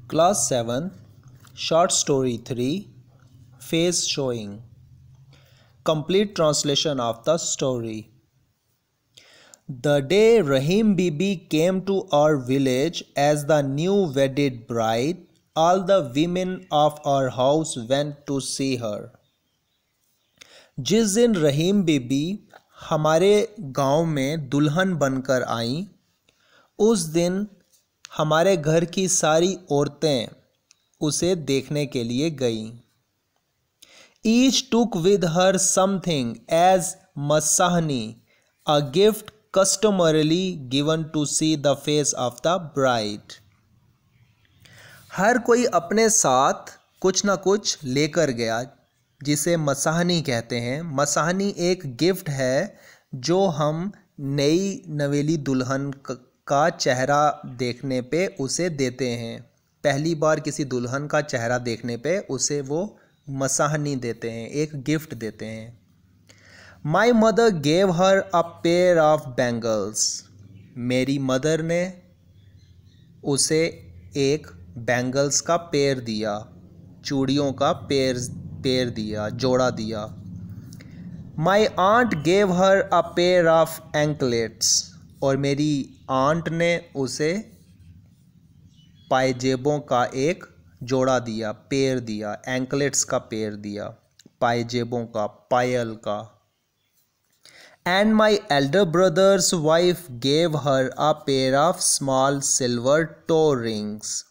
Class 7, Short Story 3, Face Showing. Complete translation of the story. The day Rahim Bibi came to our village as the new wedded bride, all the women of our house went to see her. जिस दिन रहीम बीबी हमारे गांव में दुल्हन बनकर आईं, उस दिन हमारे घर की सारी औरतें उसे देखने के लिए गईं। Each took with her something as masahni, a gift customarily given to see the face of the bride. हर कोई अपने साथ कुछ न कुछ लेकर गया, जिसे मसाहनी कहते हैं। मसाहनी एक गिफ्ट है जो हम नई नवेली दुल्हन का चेहरा देखने पे उसे देते हैं। पहली बार किसी दुल्हन का चेहरा देखने पे उसे वो मसाहनी देते हैं, एक गिफ्ट देते हैं। My mother gave her a pair of bangles. मेरी मदर ने उसे एक बैंगल्स का पेयर दिया, चूड़ियों का पेयर दिया, जोड़ा दिया। My aunt gave her a pair of anklets. और मेरी आंट ने उसे पायजेबों का एक जोड़ा दिया, पेयर दिया, एंकलेट्स का पेयर दिया, पायजेबों का, पायल का। And my elder brother's wife gave her a pair of small silver toe rings.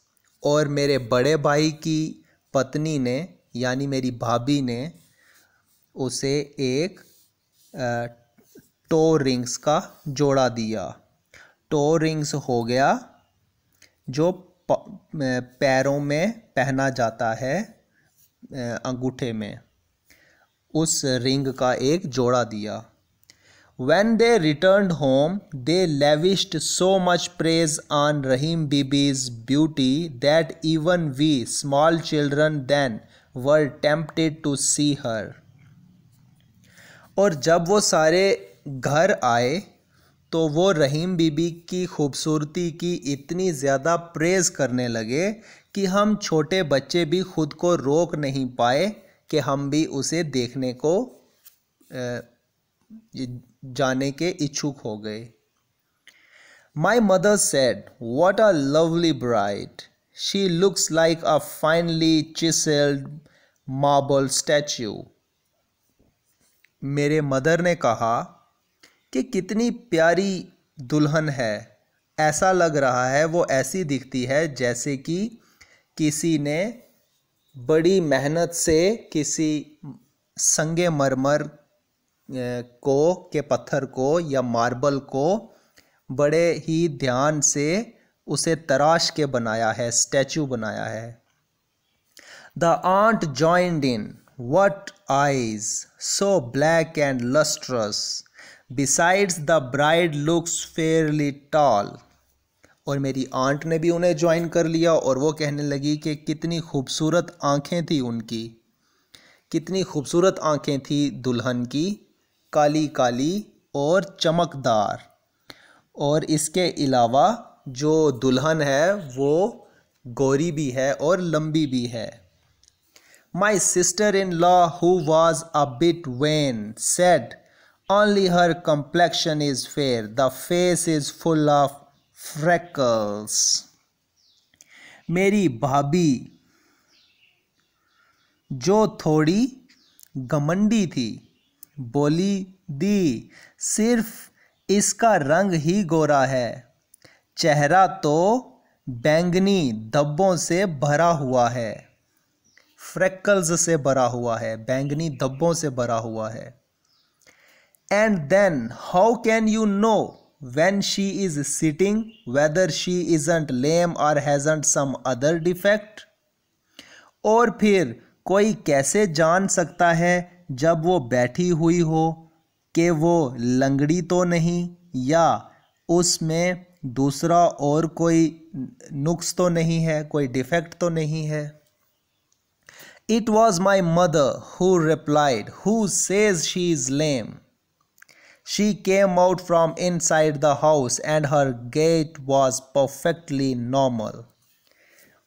और मेरे बड़े भाई की पत्नी ने, यानी मेरी भाभी ने, उसे एक टो रिंग्स का जोड़ा दिया। टो रिंग्स हो गया जो पैरों में पहना जाता है, अंगूठे में, उस रिंग का एक जोड़ा दिया। When they returned home, they lavished so much praise on Rahim Bibi's beauty that even we small children then were tempted to see her. और जब वो सारे घर आए तो वो रहीम बीबी की खूबसूरती की इतनी ज़्यादा प्रेज़ करने लगे कि हम छोटे बच्चे भी खुद को रोक नहीं पाए कि हम भी उसे देखने को जाने के इच्छुक हो गए। My mother said, "What a lovely bride! She looks like a finely chiseled marble statue." मेरे मदर ने कहा कि कितनी प्यारी दुल्हन है, ऐसा लग रहा है वो ऐसी दिखती है जैसे कि किसी ने बड़ी मेहनत से किसी संगे मरमर के पत्थर को या मार्बल को बड़े ही ध्यान से उसे तराश के बनाया है, स्टैचू बनाया है। The aunt joined in, "What eyes, so black and lustrous. Besides the bride looks fairly tall." और मेरी आंट ने भी उन्हें ज्वाइन कर लिया और वो कहने लगी कि कितनी खूबसूरत आंखें थी उनकी, कितनी खूबसूरत आंखें थी दुल्हन की, काली काली और चमकदार। और इसके अलावा जो दुल्हन है वो गोरी भी है और लंबी भी है। My sister in law who was a bit when said, "Only her complexion is fair, the face is full of freckles." मेरी भाभी जो थोड़ी घमंडी थी बोली, "दी, सिर्फ इसका रंग ही गोरा है, चेहरा तो बैंगनी धब्बों से भरा हुआ है।" फ्रेकल्स से भरा हुआ है, बैंगनी धब्बों से भरा हुआ है। And then how can you know when she is sitting whether she isn't lame or hasn't some other defect? और फिर कोई कैसे जान सकता है जब वो बैठी हुई हो कि वो लंगड़ी तो नहीं या उसमें दूसरा और कोई नुक्स तो नहीं है, कोई डिफेक्ट तो नहीं है। It was my mother who replied, "Who says she is lame? She came out from inside the house and her gait was perfectly normal."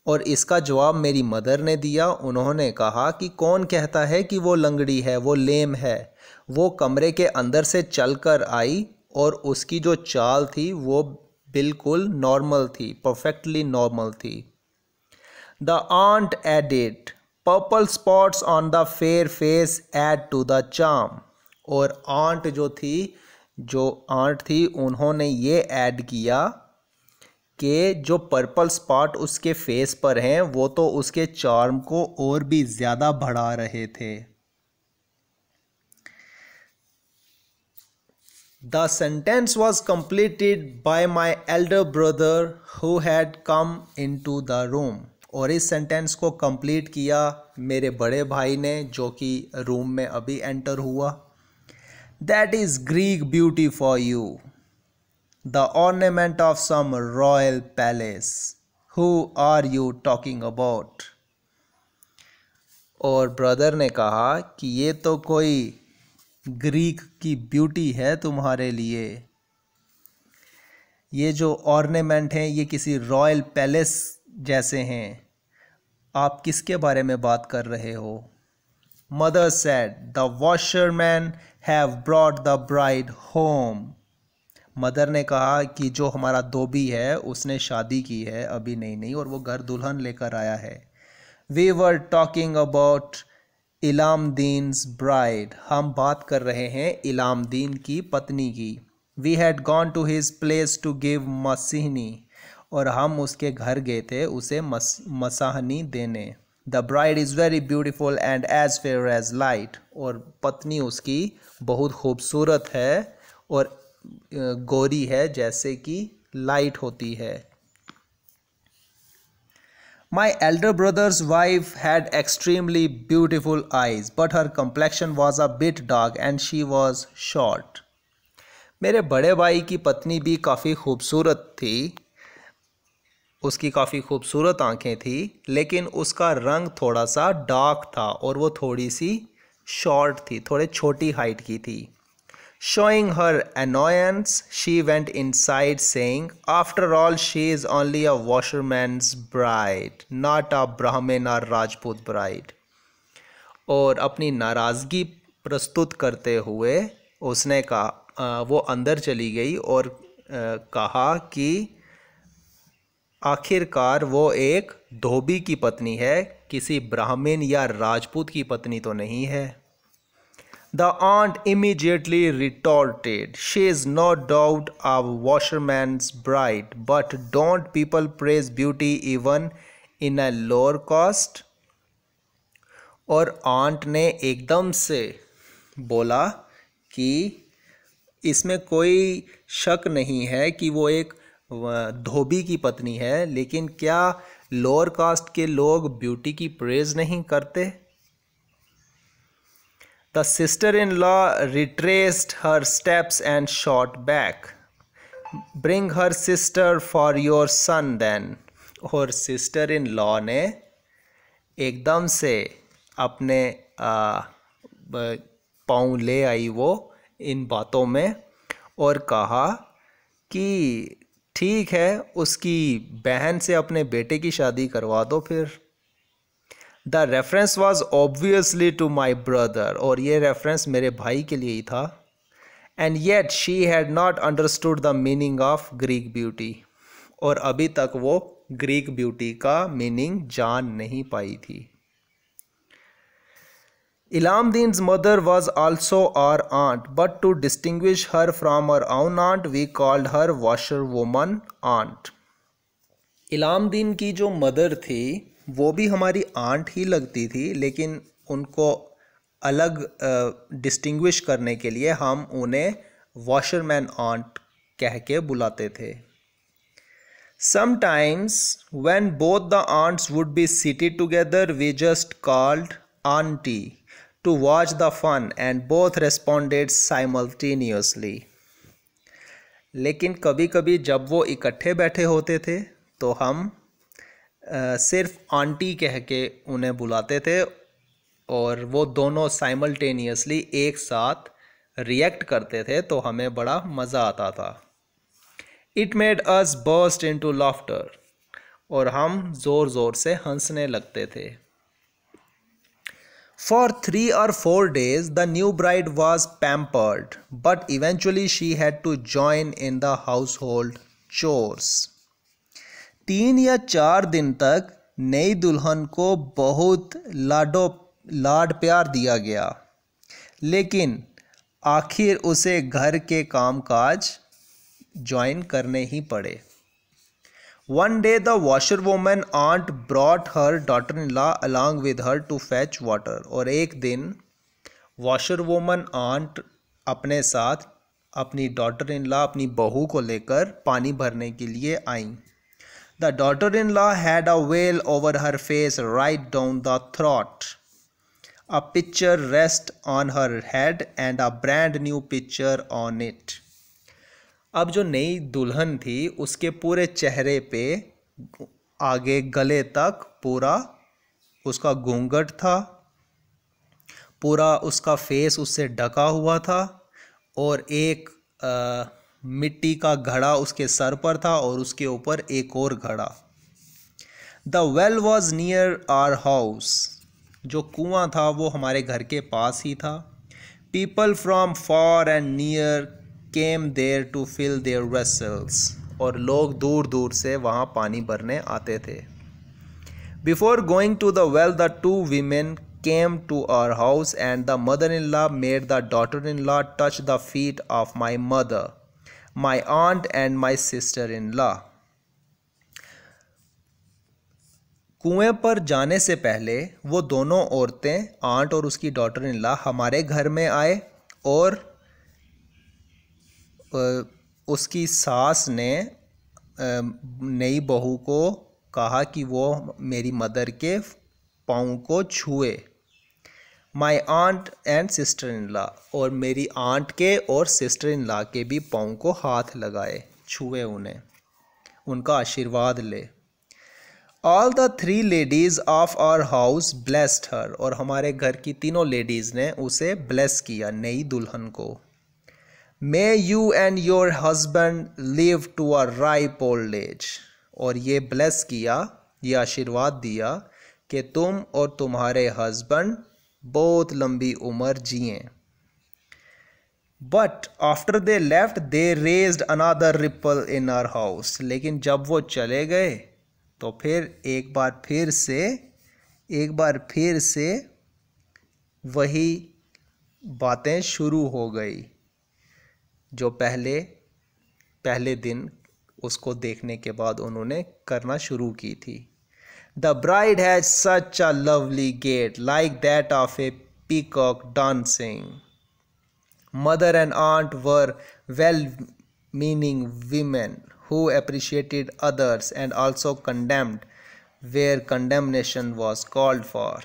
और इसका जवाब मेरी मदर ने दिया। उन्होंने कहा कि कौन कहता है कि वो लंगड़ी है, वो लेम है। वो कमरे के अंदर से चलकर आई और उसकी जो चाल थी वो बिल्कुल नॉर्मल थी, परफेक्टली नॉर्मल थी। The aunt added, purple spots on the fair face add to the charm. और आंट जो आंट थी उन्होंने ये ऐड किया कि जो पर्पल स्पॉट उसके फेस पर हैं वो तो उसके चार्म को और भी ज़्यादा बढ़ा रहे थे। The sentence was completed by my elder brother who had come into the room. और इस सेंटेंस को कंप्लीट किया मेरे बड़े भाई ने जो कि रूम में अभी एंटर हुआ। That is Greek beauty for you, the ornament of some royal palace. Who are you talking about? और ब्रदर ने कहा कि ये तो कोई ग्रीक की ब्यूटी है तुम्हारे लिए। ये जो ऑर्नामेंट हैं ये किसी रॉयल पैलेस जैसे हैं। आप किसके बारे में बात कर रहे हो? Mother said the washerman have brought the bride home. Mother ने कहा कि जो हमारा धोबी है उसने शादी की है, अभी नहीं, और वो घर दुल्हन लेकर आया है। We were talking about Ilamdin's bride. हम बात कर रहे हैं इलामदीन की पत्नी की। We had gone to his place to give मसीहनी। और हम उसके घर गए थे उसे मसाहनी देने। The bride is very beautiful and as fair as light. और पत्नी उसकी बहुत खूबसूरत है और गोरी है जैसे कि लाइट होती है। My elder brother's wife had extremely beautiful eyes, but her complexion was a bit dark and she was short. मेरे बड़े भाई की पत्नी भी काफ़ी खूबसूरत थी, उसकी काफ़ी खूबसूरत आंखें थी, लेकिन उसका रंग थोड़ा सा डार्क था और वो थोड़ी सी शॉर्ट थी, थोड़े छोटी हाइट की थी। Showing her annoyance, she went inside saying, after all, she is only a washerman's bride, not a Brahmin or Rajput bride. और अपनी नाराज़गी प्रस्तुत करते हुए उसने कहा, वो अंदर चली गई और कहा कि आखिरकार वो एक धोबी की पत्नी है, किसी ब्राह्मण या राजपूत की पत्नी तो नहीं है। The aunt immediately retorted, she is no doubt a washerman's bride, but don't people praise beauty even in a lower caste? और आंट ने एकदम से बोला कि इसमें कोई शक नहीं है कि वो एक धोबी की पत्नी है, लेकिन क्या लोअर कास्ट के लोग ब्यूटी की प्रेज नहीं करते? The sister-in-law retraced her steps and shot back. Bring her sister for your son then. और सिस्टर इन लॉ ने एकदम से अपने पाँव ले आई वो इन बातों में और कहा कि ठीक है, उसकी बहन से अपने बेटे की शादी करवा दो फिर। The reference was obviously to my brother, और ये रेफरेंस मेरे भाई के लिए ही था। And yet she had not understood the meaning of Greek beauty, और अभी तक वो ग्रीक ब्यूटी का मीनिंग जान नहीं पाई थी। Ilamdin's mother was also our aunt, but to distinguish her from her own aunt, we called her washerwoman aunt. इलामदीन की जो मदर थी वो भी हमारी आंट ही लगती थी, लेकिन उनको अलग डिस्टिंग्विश करने के लिए हम उन्हें वॉशरमैन आंट कह के बुलाते थे। Sometimes when both the aunts would be seated together, we just called auntie to watch the fun and both responded simultaneously. लेकिन कभी कभी जब वो इकट्ठे बैठे होते थे तो हम सिर्फ आंटी कह के उन्हें बुलाते थे और वो दोनों साइमल्टेनियसली एक साथ रिएक्ट करते थे, तो हमें बड़ा मज़ा आता था। It made us burst into laughter. और हम ज़ोर ज़ोर से हंसने लगते थे। For 3 or 4 days, the new bride was pampered, but eventually she had to join in the household chores. 3 या 4 दिन तक नई दुल्हन को बहुत लाड प्यार दिया गया, लेकिन आखिर उसे घर के कामकाज ज्वाइन करने ही पड़े। One day the washerwoman aunt brought her daughter-in-law along with her to fetch water. और एक दिन washerwoman aunt अपने साथ अपनी daughter-in-law, अपनी बहू को लेकर पानी भरने के लिए आईं। The daughter-in-law had a veil over her face right down the throat. A pitcher rest on her head and a brand new pitcher on it. अब जो नई दुल्हन थी उसके पूरे चेहरे पे आगे गले तक पूरा उसका घूंघट था, पूरा उसका फेस उससे ढका हुआ था और एक मिट्टी का घड़ा उसके सर पर था और उसके ऊपर एक और घड़ा। The well was near our house, जो कुआं था वो हमारे घर के पास ही था। People from far and near came there to fill their vessels, और लोग दूर दूर से वहाँ पानी भरने आते थे। Before going to the well, the 2 women came to our house and the mother-in-law made the daughter-in-law touch the feet of my mother, my aunt and my sister-in-law. कुएं पर जाने से पहले वो दोनों औरतें, आंट और उसकी डॉटर-इन-लॉ, हमारे घर में आए और उसकी सास ने नई बहू को कहा कि वो मेरी मदर के पाँव को छुए। My aunt and sister in law, और मेरी आंट के और सिस्टर इन लॉ के भी पाँव को हाथ लगाए, छुए उन्हें, उनका आशीर्वाद ले। All the 3 ladies of our house blessed her, और हमारे घर की तीनों लेडीज़ ने उसे ब्लेस किया, नई दुल्हन को। May you and your husband live to a ripe old age, और ये ब्लेस किया, ये आशीर्वाद दिया कि तुम और तुम्हारे हस्बैंड बहुत लंबी उम्र जिएं। But after they left, they raised another ripple in our house. लेकिन जब वो चले गए तो फिर एक बार फिर से वही बातें शुरू हो गई जो पहले दिन उसको देखने के बाद उन्होंने करना शुरू की थी। The bride had such a lovely gait, like that of a peacock dancing. Mother and aunt were well-meaning women who appreciated others and also condemned where condemnation was called for.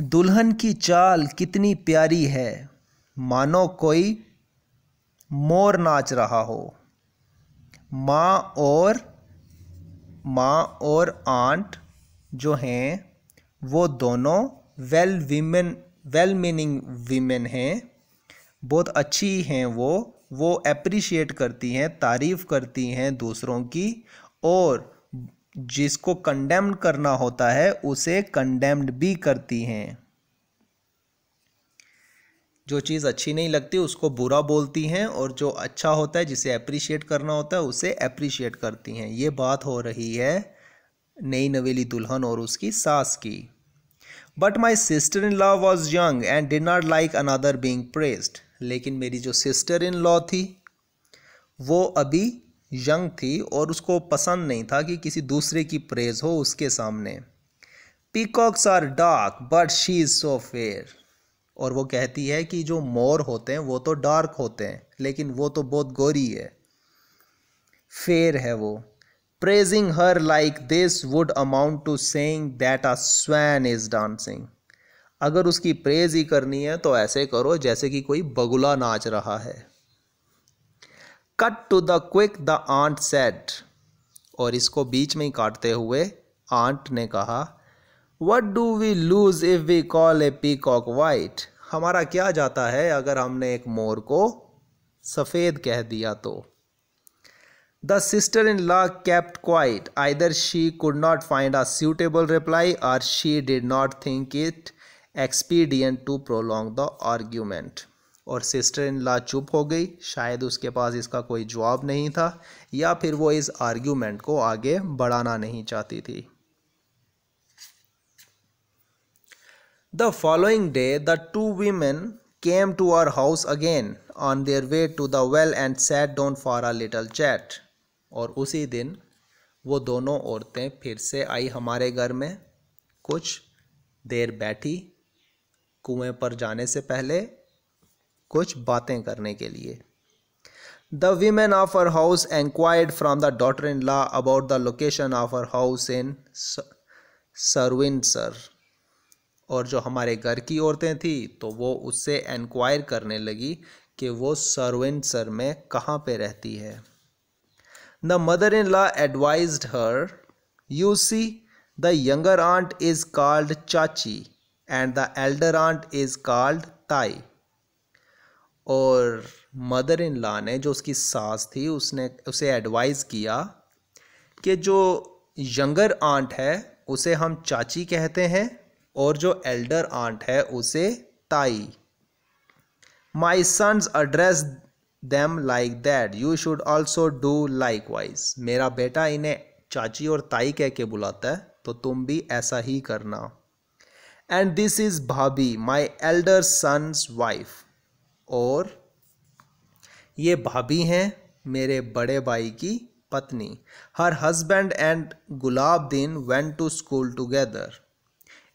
दुल्हन की चाल कितनी प्यारी है, मानो कोई मोर नाच रहा हो। माँ और आंट जो हैं वो दोनों वेल मीनिंग वीमेन हैं, बहुत अच्छी हैं। वो अप्रिशिएट करती हैं, तारीफ़ करती हैं दूसरों की, और जिसको कंडेम्ड करना होता है उसे कंडेम्ड भी करती हैं। जो चीज़ अच्छी नहीं लगती उसको बुरा बोलती हैं, और जो अच्छा होता है, जिसे अप्रिशिएट करना होता है, उसे अप्रिशिएट करती हैं। ये बात हो रही है नई नवेली दुल्हन और उसकी सास की। But my sister in law was young and did not like another being pressed, लेकिन मेरी जो सिस्टर इन लॉ थी वो अभी यंग थी और उसको पसंद नहीं था कि किसी दूसरे की प्रेज हो उसके सामने। Peacocks are dark but she is so fair, और वो कहती है कि जो मोर होते हैं वो तो डार्क होते हैं लेकिन वो तो बहुत गोरी है, फेयर है वो। Praising her like this would amount to saying that a swan is dancing, अगर उसकी प्रेज ही करनी है तो ऐसे करो जैसे कि कोई बगुला नाच रहा है। Cut to the quick the aunt said, और इसको बीच में ही काटते हुए आंट ने कहा, What do we lose if we call a peacock white? हमारा क्या जाता है अगर हमने एक मोर को सफ़ेद कह दिया तो। The sister-in-law kept quiet. Either she could not find a suitable reply or she did not think it expedient to prolong the argument. और सिस्टर इन लॉ चुप हो गई, शायद उसके पास इसका कोई जवाब नहीं था या फिर वो इस आर्ग्यूमेंट को आगे बढ़ाना नहीं चाहती थी. The following day, the two women came to our house again on their way to the well and sat down for a little chat. और उसी दिन वो दोनों औरतें फिर से आई हमारे घर में, कुछ देर बैठी कुएं पर जाने से पहले कुछ बातें करने के लिए. The women of our house inquired from the daughter-in-law about the location of our house in Surwindsor. और जो हमारे घर की औरतें थी तो वो उससे इंक्वायर करने लगी कि वो सर्विंडसर में कहाँ पे रहती है. The mother-in-law advised her, you see, the younger aunt is called Chachi and the elder aunt is called Tai. और मदर इन लॉ ने, जो उसकी सास थी, उसने उसे एडवाइज़ किया कि जो यंगर आंट है उसे हम चाची कहते हैं और जो एल्डर आंट है उसे ताई. My sons address them like that, you should also do likewise. मेरा बेटा इन्हें चाची और ताई कह के बुलाता है तो तुम भी ऐसा ही करना. एंड दिस इज़ भाभी, माई एल्डर सन्स वाइफ. और ये भाभी हैं मेरे बड़े भाई की पत्नी. Her husband and Gulabdin went to school together.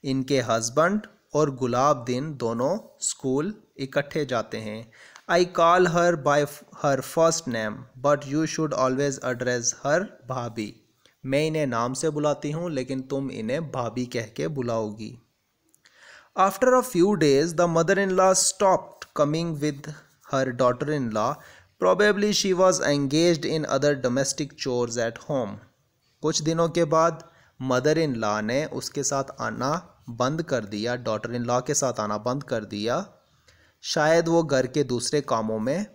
इनके हस्बैंड और गुलाबदीन दोनों स्कूल इकट्ठे जाते हैं. I call her by her first name but you should always address her bhabhi. मैं इन्हें नाम से बुलाती हूँ लेकिन तुम इन्हें भाभी कह के बुलाओगी. After a few days, the mother-in-law stopped coming with her daughter-in-law. Probably she was engaged in other domestic chores at home. कुछ दिनों के बाद मदर इन लॉ ने उसके साथ आना बंद कर दिया, डॉटर इन लॉ के साथ आना बंद कर दिया. शायद वो घर के दूसरे कामों में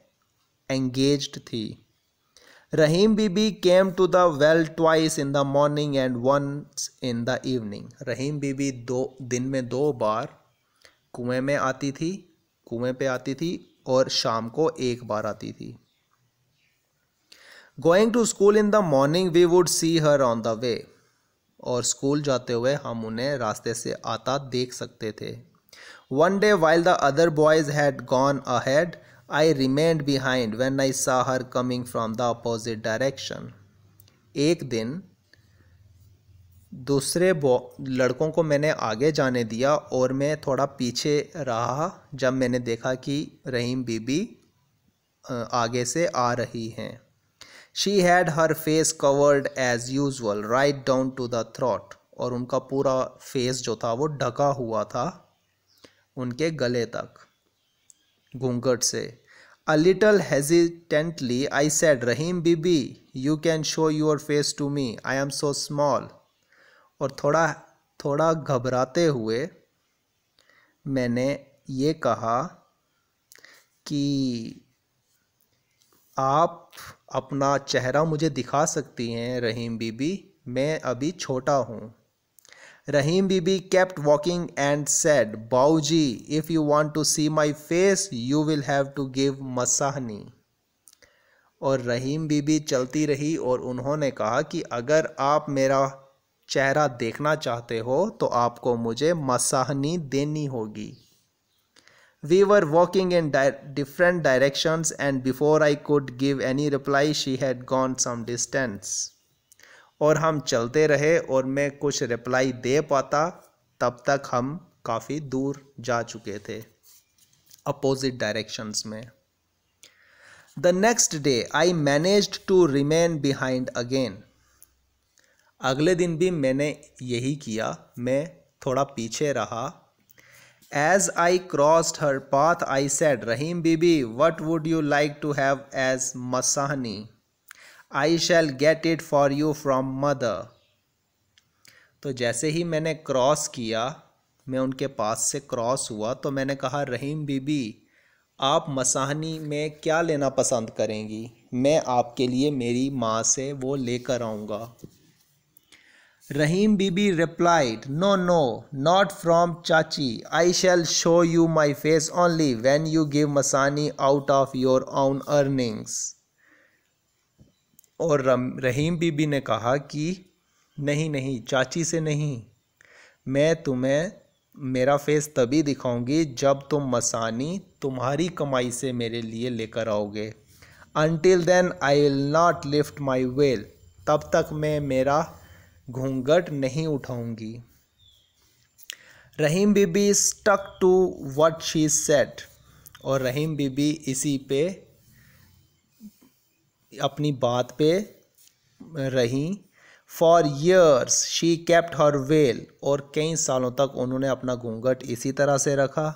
एंगेज्ड थी. Rahim Bibi came to the well twice in the morning and once in the evening. Rahim Bibi दिन में 2 बार कुएं पे आती थी और शाम को 1 बार आती थी. Going to school in the morning we would see her on the way. और स्कूल जाते हुए हम उन्हें रास्ते से आता देख सकते थे. One day while the other boys had gone ahead, I remained behind when I saw her coming from the opposite direction. एक दिन दूसरे लड़कों को मैंने आगे जाने दिया और मैं थोड़ा पीछे रहा जब मैंने देखा कि रहीम बीबी आगे से आ रही हैं. She had her face covered as usual right down to the throat. और उनका पूरा फेस जो था वो ढका हुआ था उनके गले तक घूंघट से. A little hesitantly I said, Rahim Bibi, you can show your face to me. I am so small. और थोड़ा घबराते हुए मैंने ये कहा कि आप अपना चेहरा मुझे दिखा सकती हैं रहीम बीबी, मैं अभी छोटा हूँ. Rahim Bibi kept walking and said, Bauji, if you want to see my face, you will have to give masahni. और रहीम बीबी चलती रही और उन्होंने कहा कि अगर आप मेरा चेहरा देखना चाहते हो तो आपको मुझे मसाहनी देनी होगी. We were walking in different directions and before I could give any reply, she had gone some distance. और हम चलते रहे और मैं कुछ रिप्लाई दे पाता तब तक हम काफ़ी दूर जा चुके थे अपोजिट डायरेक्शंस में. The next day I managed to remain behind again. अगले दिन भी मैंने यही किया, मैं थोड़ा पीछे रहा. As I crossed her path I said, Rahim Bibi, what would you like to have as masahni? I shall get it for you from mother. तो जैसे ही मैंने क्रॉस किया, मैं उनके पास से क्रॉस हुआ तो मैंने कहा, रहीम बीबी, आप मसाहनी में क्या लेना पसंद करेंगी? मैं आपके लिए मेरी माँ से वो लेकर आऊँगा। Rahim Bibi replied, No, no, not from Chachi. I shall show you my face only when you give Masani out of your own earnings. और रहीम बीबी ने कहा कि नहीं नहीं, चाची से नहीं, मैं तुम्हें मेरा फेस तभी दिखाऊंगी जब तुम मसानी तुम्हारी कमाई से मेरे लिए लेकर आओगे। Until then I will not lift my veil. तब तक मैं मेरा घूंघट नहीं उठाऊंगी। Rahim Bibi stuck to what she said. और रहीम बीबी इसी पे अपनी बात पे रही। For years she kept her veil. और कई सालों तक उन्होंने अपना घूंघट इसी तरह से रखा।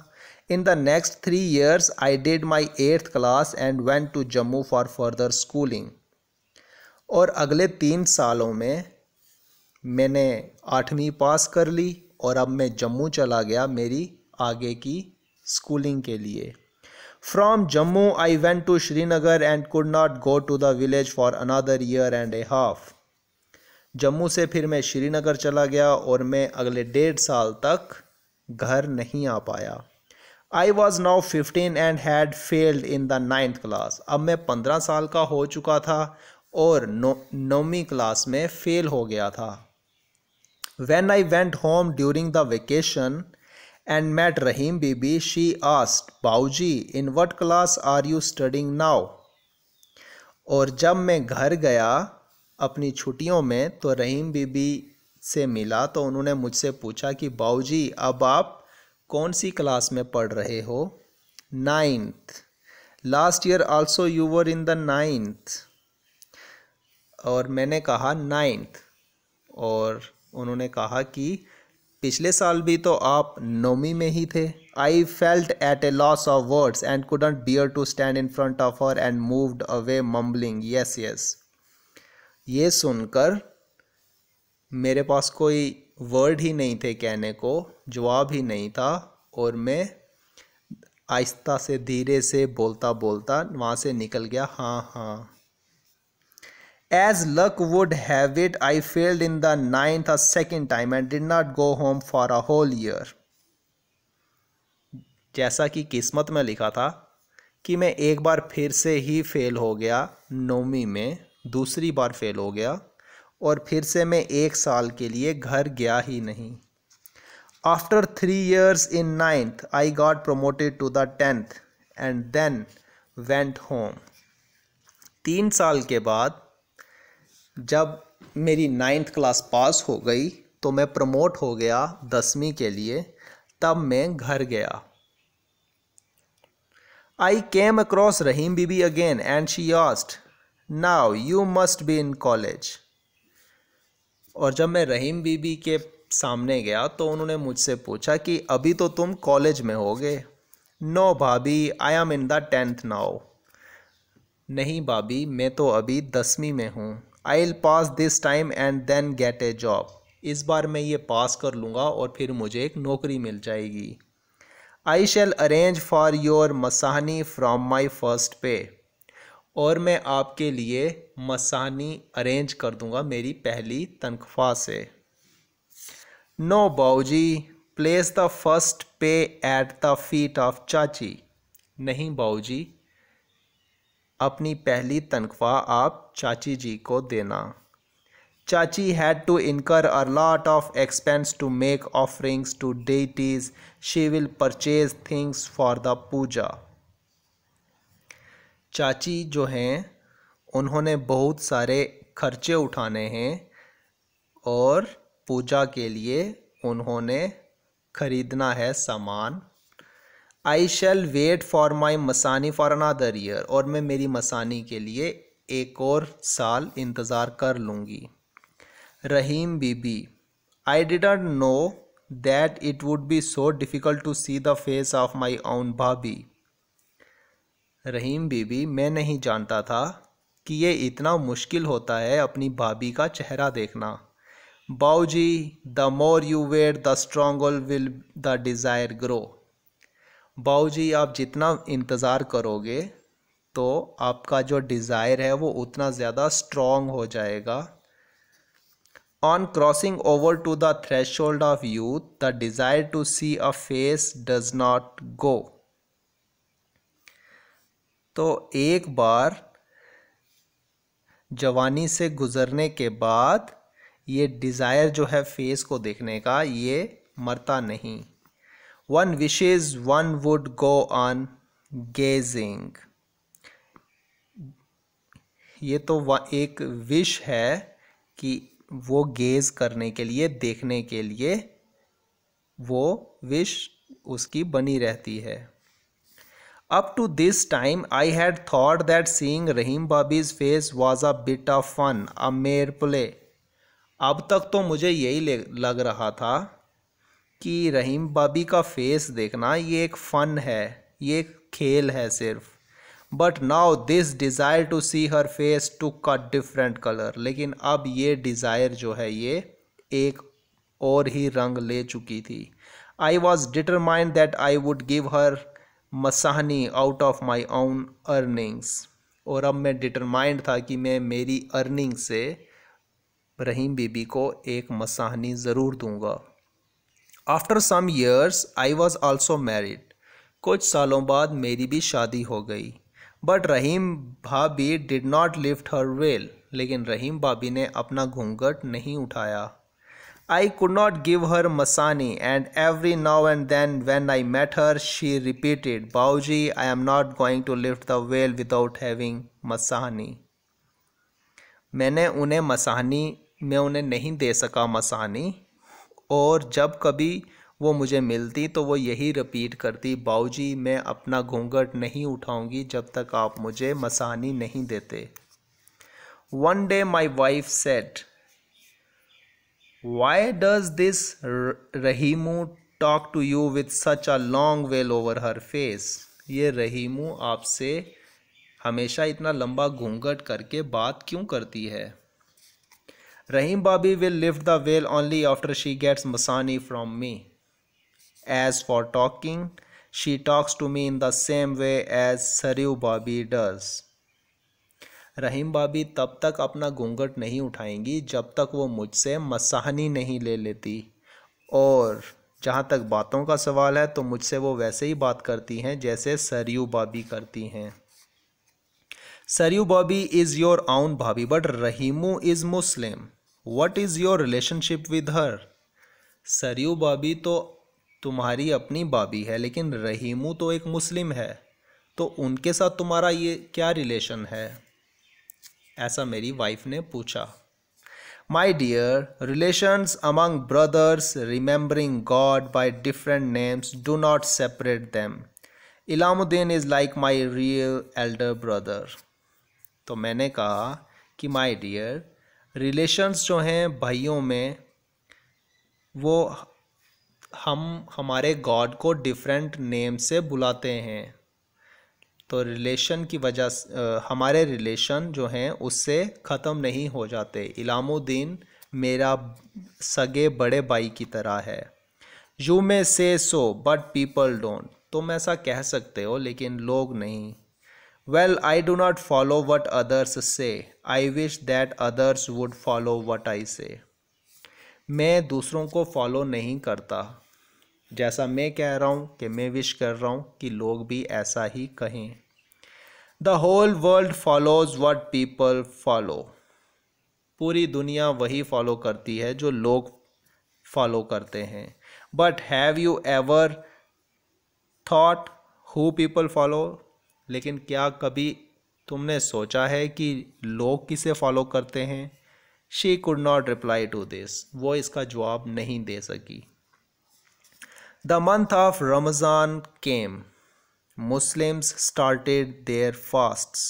In the next 3 years I did my 8th class and went to Jammu for further schooling. और अगले 3 सालों में मैंने 8वीं पास कर ली और अब मैं जम्मू चला गया मेरी आगे की स्कूलिंग के लिए। From Jammu I went to Srinagar and could not go to the village for another year and a half. Jammu से फिर मैं श्रीनगर चला गया और मैं अगले 1.5 साल तक घर नहीं आ पाया। I was now 15 and had failed in the 9th class. अब मैं 15 साल का हो चुका था और 9वीं क्लास में फेल हो गया था। When I went home during the vacation and met Rahim Bibi, she asked, "Bauji, in what class are you studying now?" और जब मैं घर गया अपनी छुट्टियों में तो रहीम बीबी से मिला तो उन्होंने मुझसे पूछा कि बाऊजी अब आप कौन सी क्लास में पढ़ रहे हो? 9th. Last year also you were in the 9th. और मैंने कहा 9th। और उन्होंने कहा कि पिछले साल भी तो आप 9वीं में ही थे। I felt at a loss of words and couldn't bear to stand in front of her and moved away mumbling yes yes. ये सुनकर मेरे पास कोई वर्ड ही नहीं थे कहने को, जवाब ही नहीं था और मैं आहिस्ता से धीरे से बोलता बोलता वहाँ से निकल गया। हाँ हाँ। As luck would have it, I failed in the 9th a second time and did not go home for a whole year. जैसा कि किस्मत में लिखा था कि मैं एक बार फिर से ही फेल हो गया 9वीं में, दूसरी बार फेल हो गया और फिर से मैं 1 साल के लिए घर गया ही नहीं। After 3 years in 9th, I got promoted to the 10th and then went home. 3 साल के बाद जब मेरी 9th क्लास पास हो गई तो मैं प्रमोट हो गया 10वीं के लिए, तब मैं घर गया। I came across Rahim Bibi again and she asked, now you must be in college. और जब मैं रहीम बीबी के सामने गया तो उन्होंने मुझसे पूछा कि अभी तो तुम कॉलेज में होगे। No bhabhi, I am in the 10th now. नहीं भाभी, मैं तो अभी 10वीं में हूँ। I will pass this time and then get a job. इस बार मैं ये पास कर लूँगा और फिर मुझे एक नौकरी मिल जाएगी। I shall arrange for your masani from my first pay. और मैं आपके लिए मसानी अरेंज कर दूँगा मेरी पहली तनख्वाह से। नो बाऊजी, प्लेस द फर्स्ट पे एट द फीट ऑफ चाची। नहीं बाऊजी, अपनी पहली तनख्वाह आप चाची जी को देना। चाची had to incur a lot of expense to make offerings to deities. She will purchase things for the puja. चाची जो हैं उन्होंने बहुत सारे खर्चे उठाने हैं और पूजा के लिए उन्होंने खरीदना है सामान। I shall wait for my masani for another year. और मैं मेरी मसानी के लिए एक और साल इंतज़ार कर लूँगी। Rahim Bibi, I didn't know that it would be so difficult to see the face of my own bhabhi. Rahim बीबी, मैं नहीं जानता था कि ये इतना मुश्किल होता है अपनी भाभी का चेहरा देखना। Bauji, the more you wait the stronger will the desire grow. बाऊजी आप जितना इंतज़ार करोगे तो आपका जो डिज़ायर है वो उतना ज़्यादा स्ट्रॉन्ग हो जाएगा। On crossing over to the threshold of youth, the desire to see a face does not go. तो एक बार जवानी से गुजरने के बाद ये डिज़ायर जो है फेस को देखने का, ये मरता नहीं। One wishes one would go on gazing. ये तो एक विश है कि वो गेज करने के लिए, देखने के लिए वो विश उसकी बनी रहती है। Up to this time I had thought that seeing Rahim Bibi's face was a bit of fun, a mere play. अब तक तो मुझे यही लग रहा था कि रहीम बाबी का फेस देखना ये एक फ़न है, ये एक खेल है सिर्फ। But now this desire to see her face took a different colour. लेकिन अब ये डिज़ायर जो है ये एक और ही रंग ले चुकी थी। I was determined that I would give her masahni out of my own earnings. और अब मैं डिटरमाइंड था कि मैं मेरी अर्निंग से रहीम बीबी को एक मसाहनी ज़रूर दूंगा। After some years I was also married. कुछ सालों बाद मेरी भी शादी हो गई। But Rahim bhabhi did not lift her veil. लेकिन रहीम भाभी ने अपना घूंघट नहीं उठाया। I could not give her masani and every now and then when I met her she repeated, Bauji I am not going to lift the veil without having masani. मैं उन्हें नहीं दे सका मसानी, और जब कभी वो मुझे मिलती तो वो यही रिपीट करती, बाऊजी मैं अपना घूंघट नहीं उठाऊंगी जब तक आप मुझे मसानी नहीं देते। One day my wife said, why does this Rahimu talk to you with such a long veil over her face. ये रहीमू आपसे हमेशा इतना लंबा घूंघट करके बात क्यों करती है। Rahim Babi will lift the veil only after she gets masani from me. As for talking, she talks to me in the same way as Saryu Babi does. रहीम बाबी तब तक अपना घूंघट नहीं उठाएंगी जब तक वो मुझसे मसाहनी नहीं ले लेती, और जहाँ तक बातों का सवाल है तो मुझसे वो वैसे ही बात करती हैं जैसे सरयू बाबी करती हैं। Saryu Babi is your own bhabhi but Rahimu is Muslim. What is your relationship with her? Saryu बाबी तो तुम्हारी अपनी बाबी है, लेकिन रहीमू तो एक मुस्लिम है, तो उनके साथ तुम्हारा ये क्या रिलेशन है? ऐसा मेरी वाइफ ने पूछा। My dear, relations among brothers remembering God by different names do not separate them. इलामुद्दीन is like my real elder brother. तो मैंने कहा कि my dear, रिलेशंस जो हैं भाइयों में, वो हमारे गॉड को डिफरेंट नेम से बुलाते हैं, तो रिलेशन की वजह से हमारे रिलेशन जो हैं उससे ख़त्म नहीं हो जाते। इलामुद्दीन मेरा सगे बड़े भाई की तरह है। यू मे से सो बट पीपल डोंट। तुम ऐसा कह सकते हो लेकिन लोग नहीं। Well, I do not follow what others say. I wish that others would follow what I say. मैं दूसरों को फॉलो नहीं करता। जैसा मैं कह रहा हूँ कि मैं विश कर रहा हूँ कि लोग भी ऐसा ही कहें। The whole world follows what people follow. पूरी दुनिया वही फॉलो करती है जो लोग फॉलो करते हैं। But have you ever thought who people follow? लेकिन क्या कभी तुमने सोचा है कि लोग किसे फॉलो करते हैं? She could not reply to this. वो इसका जवाब नहीं दे सकी। The month of Ramzan came. Muslims started their fasts.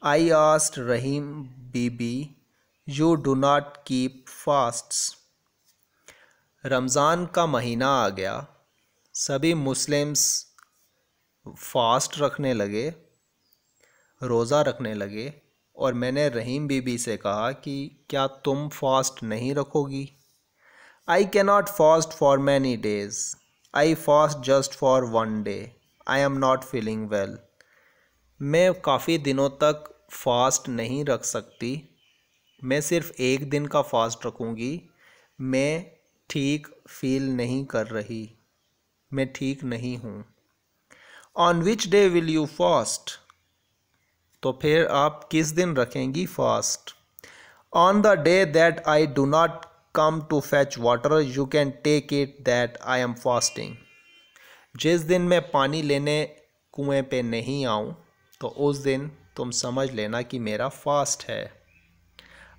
I asked Rahim Bibi, you do not keep fasts. Ramzan का महीना आ गया, सभी मुस्लिम्स फास्ट रखने लगे, रोज़ा रखने लगे, और मैंने रहीम बीबी से कहा कि क्या तुम फास्ट नहीं रखोगी? I cannot fast for many days. I fast just for one day, I am not feeling well. मैं काफ़ी दिनों तक फास्ट नहीं रख सकती, मैं सिर्फ एक दिन का फास्ट रखूँगी, मैं ठीक फील नहीं कर रही, मैं ठीक नहीं हूँ। On which day will you fast, तो फिर आप किस दिन रखेंगी fast. On the day that I do not come to fetch water you can take it that I am fasting. जिस दिन मैं पानी लेने कुएं पे नहीं आऊँ तो उस दिन तुम समझ लेना कि मेरा फास्ट है।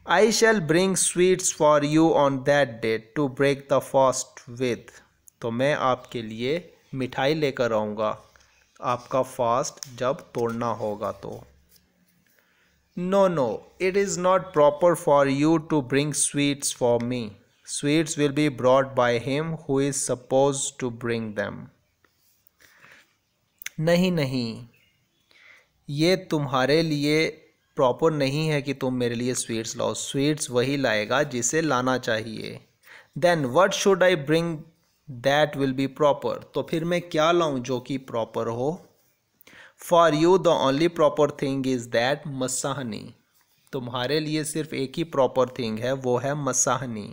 I shall bring sweets for you on that day to break the fast with, तो मैं आपके लिए मिठाई लेकर आऊँगा आपका फास्ट जब तोड़ना होगा तो। No no, it is not proper for you to bring sweets for me, sweets will be brought by him who is suppose to bring them. नहीं नहीं, ये तुम्हारे लिए प्रॉपर नहीं है कि तुम मेरे लिए स्वीट्स लाओ, स्वीट्स वही लाएगा जिसे लाना चाहिए। Then what should I bring that will be proper, तो फिर मैं क्या लाऊं जो कि प्रॉपर हो। For you the only proper thing is that masahni, तुम्हारे लिए सिर्फ एक ही प्रॉपर थिंग है, वो है मसाहनी।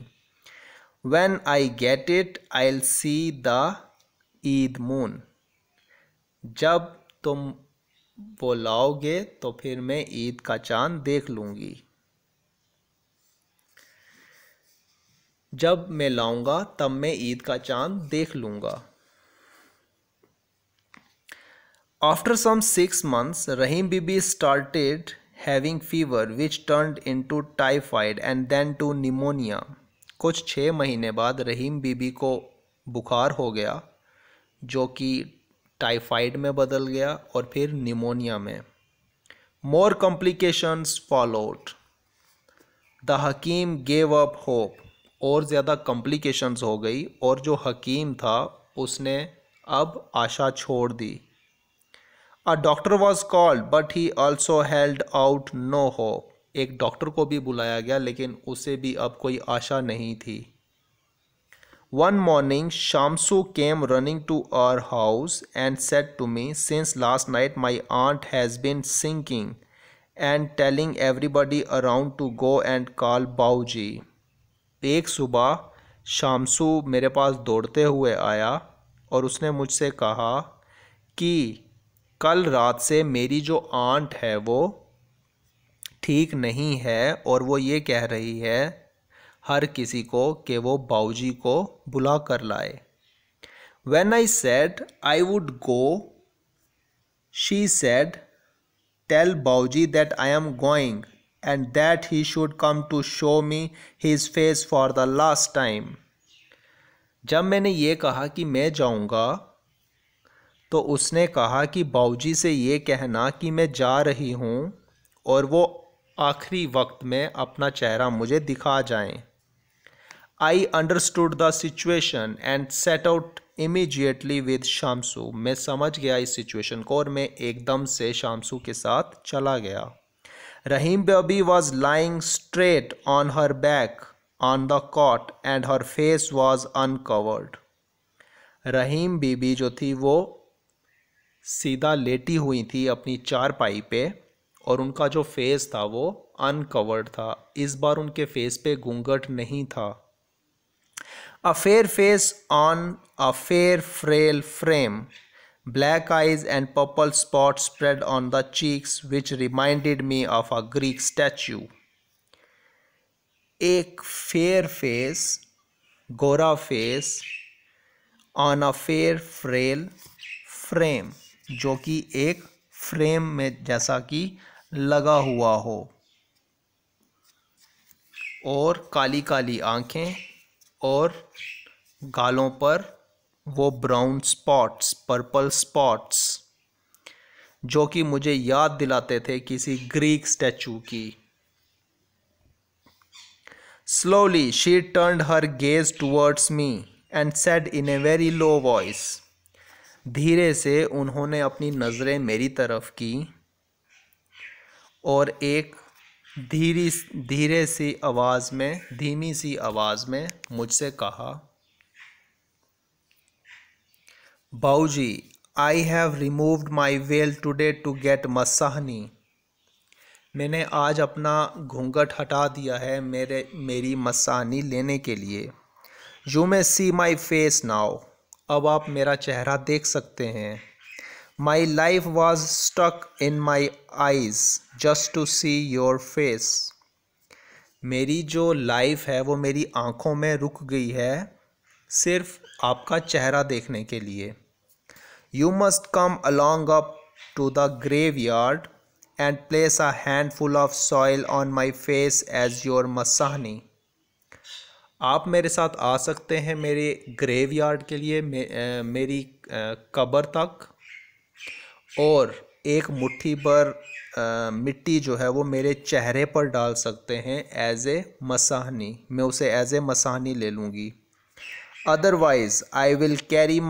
When I get it I will see the Eid moon, जब तुम वो लाओगे तो फिर मैं ईद का चांद देख लूँगी। जब मैं लाऊंगा तब मैं ईद का चांद देख लूँगा। After some 6 months Rahim Bibi started having fever which turned into typhoid and then to pneumonia. कुछ 6 महीने बाद रहीम बीबी को बुखार हो गया जो कि टाइफाइड में बदल गया और फिर निमोनिया में। More complications followed, the hakim gave up hope, और ज़्यादा कॉम्प्लिकेशंस हो गई और जो हकीम था उसने अब आशा छोड़ दी। A doctor was called but he also held out no hope, एक डॉक्टर को भी बुलाया गया लेकिन उसे भी अब कोई आशा नहीं थी। One morning, Shamsu came running to our house and said to me, since last night my aunt has been sinking and telling everybody around to go and call बाऊजी। एक सुबह शामसू मेरे पास दौड़ते हुए आया और उसने मुझसे कहा कि कल रात से मेरी जो आंट है वो ठीक नहीं है और वो ये कह रही है हर किसी को कि वो बाऊजी को बुला कर लाए। When I said I would go, she said, tell बाऊजी that I am going and that he should come to show me his face for the last time. जब मैंने ये कहा कि मैं जाऊंगा तो उसने कहा कि बाऊजी से ये कहना कि मैं जा रही हूँ और वो आखिरी वक्त में अपना चेहरा मुझे दिखा जाएं। I understood the situation and set out immediately with शामसू। मैं समझ गया इस सिचुएशन को और मैं एकदम से शामसू के साथ चला गया। रहीम baby was lying straight on her back on the cot and her face was uncovered। रहीम बीबी जो थी वो सीधा लेटी हुई थी अपनी चारपाई पे और उनका जो फेस था वो अनकवर्ड था। इस बार उनके फेस पे घूंघट नहीं था। A fair face on a fair frail frame, black eyes and purple spots spread on the cheeks which reminded me of a Greek statue। एक फेयर फेस, गोरा face on a fair frail frame, जो कि एक frame में जैसा कि लगा हुआ हो, और काली काली आंखें और गालों पर वो ब्राउन स्पॉट्स, पर्पल स्पॉट्स, जो कि मुझे याद दिलाते थे किसी ग्रीक स्टैचू की। Slowly she turned her gauge towards me and said in a very low voice. धीरे से उन्होंने अपनी नज़रें मेरी तरफ की और एक धीमी सी आवाज़ में मुझसे कहा, Bauji, I have removed my veil today to get masahni. मैंने आज अपना घूंघट हटा दिया है मेरी मसाहनी लेने के लिए। You may see my face now. अब आप मेरा चेहरा देख सकते हैं। My life was stuck in my eyes just to see your face. मेरी जो लाइफ है वो मेरी आँखों में रुक गई है सिर्फ आपका चेहरा देखने के लिए। You must come along up to the graveyard and place a handful of soil on my face as your masahni. आप मेरे साथ आ सकते हैं मेरे ग्रेवयार्ड के लिए, मेरी कब्र तक, और एक मुट्ठी भर मिट्टी जो है वो मेरे चेहरे पर डाल सकते हैं एज ए मसाहनी। मैं उसे एज ए मसाहनी ले लूँगी। Otherwise I will carry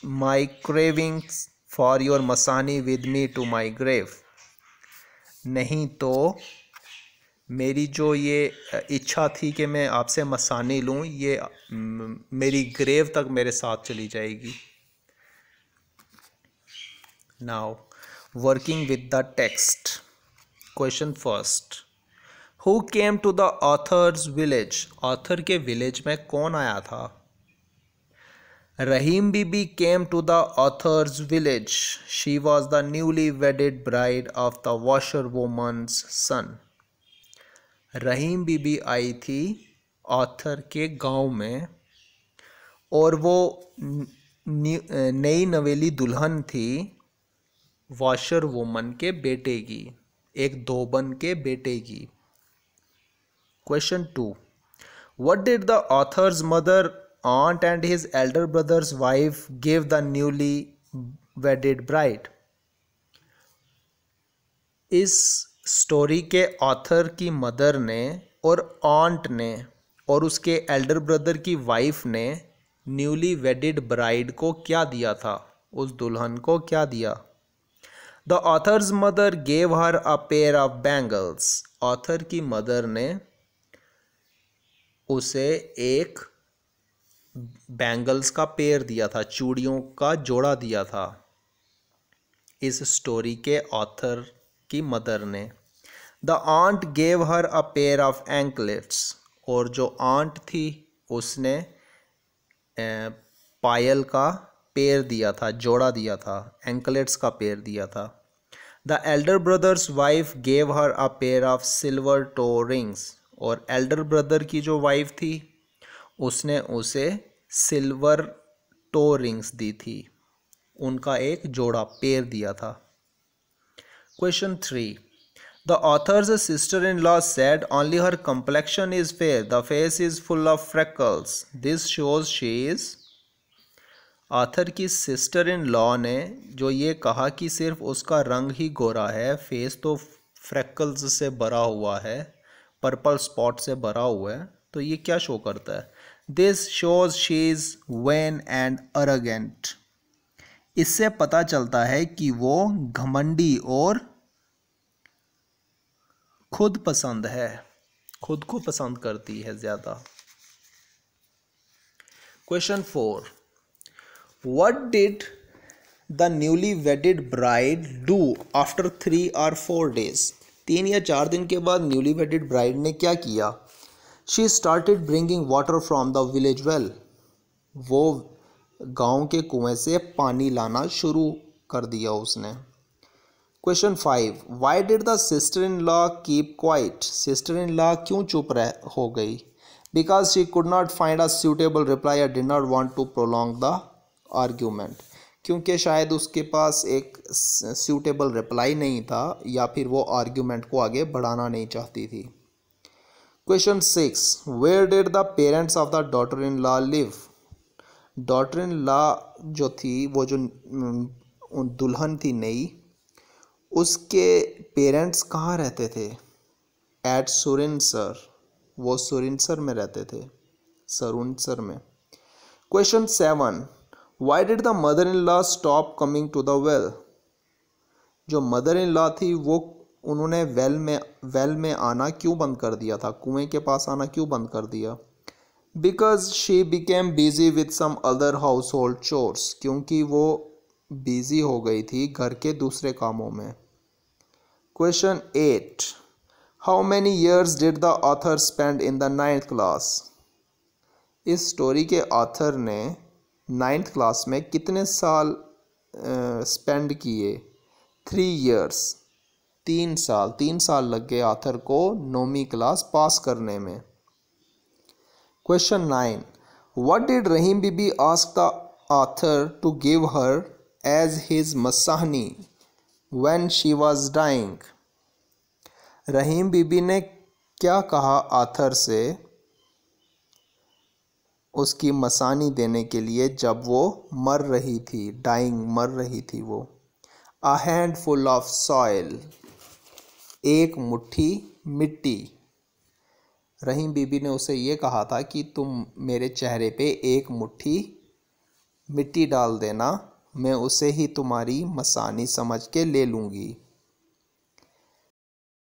my cravings for your मसानी with me to my grave. नहीं तो मेरी जो ये इच्छा थी कि मैं आपसे मसानी लूँ, ये मेरी ग्रेव तक मेरे साथ चली जाएगी। Now working with the text. Question first, who came to the author's village. Author के विलेज में कौन आया था? Rahim Bibi came to the author's village. She was the newly wedded bride of the washerwoman's son. रहीम बीबी आई थी author के गांव में और वो नई नवेली दुल्हन थी वॉशर वुमन के बेटे की, एक धोबन के बेटे की। Question 2, What did the author's mother, aunt and his elder brother's wife give the newly wedded bride? इस स्टोरी के ऑथर की मदर ने और ऑन्ट ने और उसके एल्डर ब्रदर की वाइफ ने न्यूली वेडिड ब्राइड को क्या दिया था? उस दुल्हन को क्या दिया? The author's mother gave her a pair of bangles. Author की मदर ने उसे एक बैंगल्स का पेयर दिया था, चूड़ियों का जोड़ा दिया था इस स्टोरी के ऑथर की मदर ने। The aunt gave her a pair of anklets. और जो आंट थी उसने पायल का पेयर दिया था, जोड़ा दिया था, एंकलेट्स का पेयर दिया था। The elder brother's wife gave her a pair of silver toe rings. और एल्डर ब्रदर की जो वाइफ थी उसने उसे सिल्वर टो रिंग्स दी थी, उनका एक जोड़ा पेयर दिया था। Question 3, the author's sister in law said only her complexion is fair, the face is full of freckles, this shows she is. Author की सिस्टर इन लॉ ने जो ये कहा कि सिर्फ उसका रंग ही गोरा है, फेस तो फ्रेकल्स से भरा हुआ है, पर्पल स्पॉट से भरा हुआ है, तो ये क्या शो करता है? This shows she is vain and arrogant. इससे पता चलता है कि वो घमंडी और खुद पसंद है, खुद को पसंद करती है ज्यादा। Question 4, what did the newly wedded bride do after 3 or 4 days? 3 या 4 दिन के बाद न्यूली वेडिड ब्राइड ने क्या किया? She started bringing water from the village well. वो गांव के कुएं से पानी लाना शुरू कर दिया उसने। Question 5, why did the sister in law keep quiet? Sister in law क्यों चुप हो गई? Because she could not find a suitable reply और did not want to prolong the argument. क्योंकि शायद उसके पास एक सूटेबल रिप्लाई नहीं था या फिर वो आर्ग्यूमेंट को आगे बढ़ाना नहीं चाहती थी। Question 6, where did the parents of the daughter in law live? Daughter in law जो थी, वो जो दुल्हन थी नई, उसके पेरेंट्स कहाँ रहते थे? एट सुरिनसर। वो सुरिनसर में रहते थे, सुरिनसर में। Question 7, why did the mother in law stop coming to the well? जो मदर इन लॉ थी वो उन्होंने वेल में आना क्यों बंद कर दिया था? कुएं के पास आना क्यों बंद कर दिया? Because she became busy with some other household chores, क्योंकि वो बिजी हो गई थी घर के दूसरे कामों में। Question 8, how many years did the author spend in the 9th class? इस स्टोरी के ऑथर ने 9th क्लास में कितने साल स्पेंड किए? 3 years, 3 साल लग गए ऑथर को 9वीं क्लास पास करने में। Question 9, what did Rahim Bibi ask the author to give her as his masahni when she was dying? रहीम बीबी ने क्या कहा ऑथर से उसकी मसानी देने के लिए जब वो मर रही थी, डाइंग, मर रही थी वो? A hand full of soil, एक मुट्ठी मिट्टी। रहीम बीबी ने उसे ये कहा था कि तुम मेरे चेहरे पे एक मुट्ठी मिट्टी डाल देना, मैं उसे ही तुम्हारी मसानी समझ के ले लूँगी।